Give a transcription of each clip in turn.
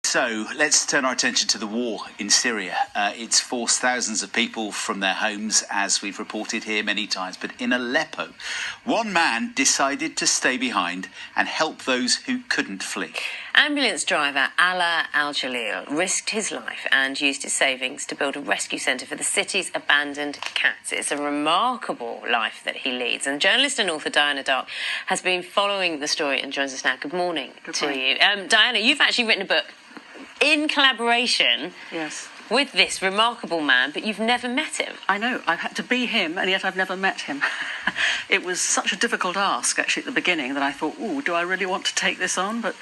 So let's turn our attention to the war in Syria. It's forced thousands of people from their homes, as we've reported here many times. But in Aleppo, one man decided to stay behind and help those who couldn't flee. Ambulance driver Ala Al-Jalil risked his life and used his savings to build a rescue centre for the city's abandoned cats. It's a remarkable life that he leads. And journalist and author Dayana has been following the story and joins us now. Good morning to you. Diana, you've actually written a book in collaboration with this remarkable man, but you've never met him. I know. I've had to be him, and yet I've never met him. It was such a difficult ask, actually, at the beginning, that I thought, ooh, do I really want to take this on? But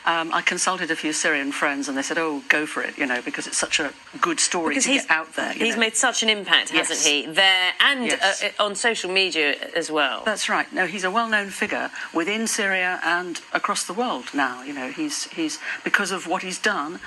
I consulted a few Syrian friends, and they said, oh, go for it, you know, because it's such a good story to get out there. He's made such an impact, hasn't he, there and on social media as well. That's right. No, he's a well-known figure within Syria and across the world now. You know, he's because of what he's done,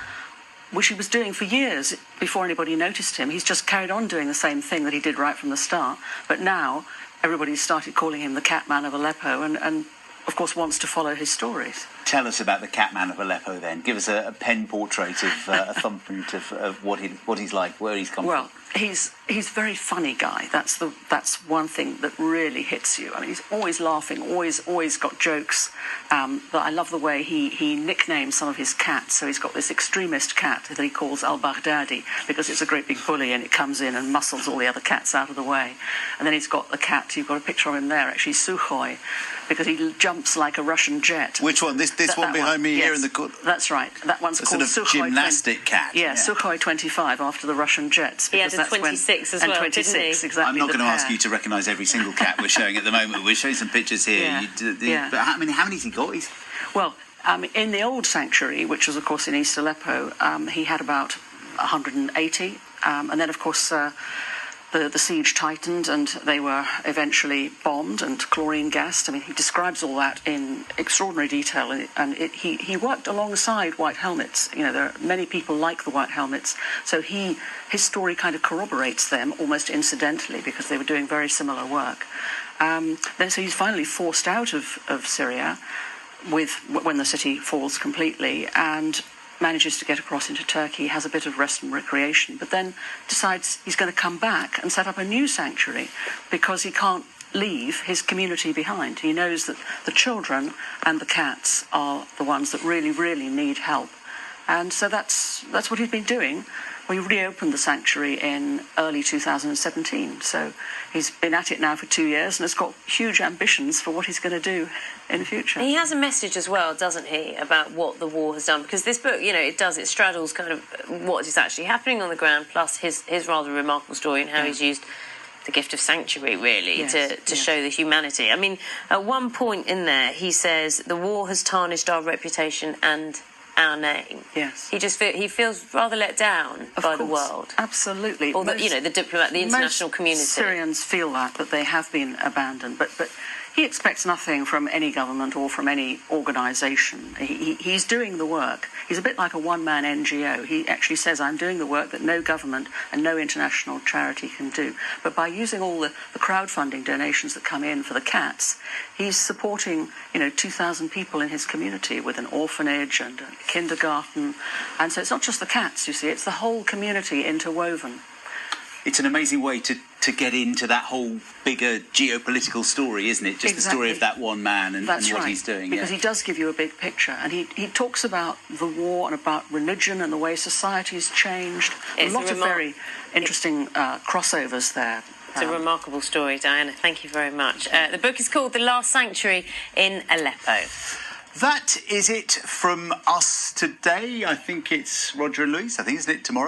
which he was doing for years before anybody noticed him. He's just carried on doing the same thing that he did right from the start. But now everybody's started calling him the Catman of Aleppo and of course, wants to follow his stories. Tell us about the Catman of Aleppo, then. Give us a pen portrait of a thumbprint of what he's like, where he's come from. Well, he's a very funny guy. That's one thing that really hits you. I mean, he's always laughing, always got jokes. But I love the way he nicknames some of his cats. So he's got this extremist cat that he calls al-Baghdadi because it's a great big bully and it comes in and muscles all the other cats out of the way. And then he's got the cat, you've got a picture of him there, actually, Sukhoi, because he jumps like a Russian jet. Which one? This one behind me here in the corner? That's right. That one's called sort of Sukhoi gymnastic cat. Yeah, Sukhoi 25 after the Russian jets. He had a 26 as well, 26, didn't he? Exactly. I'm not going to ask you to recognise every single cat we're showing at the moment. We're showing some pictures here. But how many has he got? Well, in the old sanctuary, which was, of course, in East Aleppo, he had about 180. And then, of course, the siege tightened and they were eventually bombed and chlorine gassed. I mean, he describes all that in extraordinary detail. And he worked alongside White Helmets. You know, there are many people like the White Helmets. So his story kind of corroborates them almost incidentally because they were doing very similar work. So he's finally forced out of Syria when the city falls completely and manages to get across into Turkey, has a bit of rest and recreation, but then decides he's going to come back and set up a new sanctuary because he can't leave his community behind. He knows that the children and the cats are the ones that really, really need help. And so that's what he's been doing. We reopened the sanctuary in early 2017. So he's been at it now for 2 years and has got huge ambitions for what he's going to do in the future. He has a message as well, doesn't he, about what the war has done? Because this book, you know, it straddles kind of what is actually happening on the ground, plus his rather remarkable story and how he's used the gift of sanctuary, really, to show the humanity. I mean, at one point in there, he says, the war has tarnished our reputation and our name. Yes. He feels rather let down by the world. Absolutely. Or the international community. Syrians feel that they have been abandoned, but he expects nothing from any government or from any organisation. He's doing the work. He's a bit like a one-man NGO. He actually says, I'm doing the work that no government and no international charity can do. But by using all the crowdfunding donations that come in for the cats, he's supporting, 2,000 people in his community with an orphanage and a kindergarten. And so it's not just the cats, you see, it's the whole community interwoven. It's an amazing way to get into that whole bigger geopolitical story, isn't it? Just the story of that one man and what he's doing. Because he does give you a big picture. And he talks about the war and about religion and the way society's changed. A lot of very interesting crossovers there. It's a remarkable story, Diana. Thank you very much. The book is called The Last Sanctuary in Aleppo. That is it from us today. I think it's Roger and Louise. I think, isn't it, tomorrow?